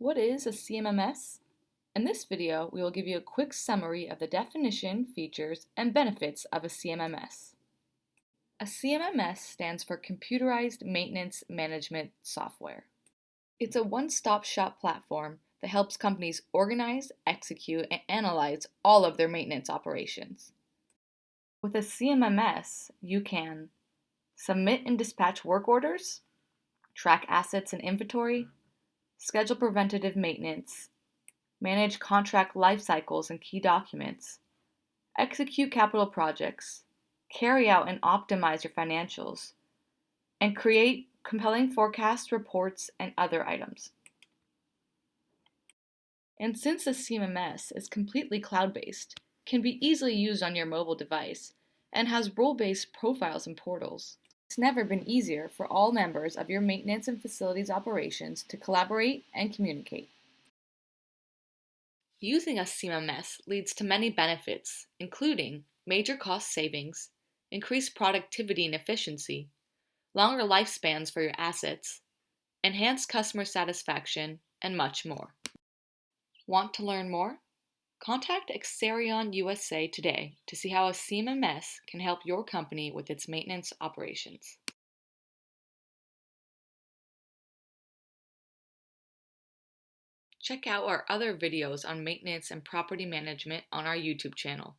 What is a CMMS? In this video, we will give you a quick summary of the definition, features, and benefits of a CMMS. A CMMS stands for Computerized Maintenance Management Software. It's a one-stop shop platform that helps companies organize, execute, and analyze all of their maintenance operations. With a CMMS, you can submit and dispatch work orders, track assets and inventory, schedule preventative maintenance, manage contract lifecycles and key documents, execute capital projects, carry out and optimize your financials, and create compelling forecasts, reports, and other items. And since the CMMS is completely cloud-based, can be easily used on your mobile device, and has role-based profiles and portals, it's never been easier for all members of your maintenance and facilities operations to collaborate and communicate. Using a CMMS leads to many benefits, including major cost savings, increased productivity and efficiency, longer lifespans for your assets, enhanced customer satisfaction, and much more. Want to learn more? Contact Axxerion USA today to see how a CMMS can help your company with its maintenance operations. Check out our other videos on maintenance and property management on our YouTube channel.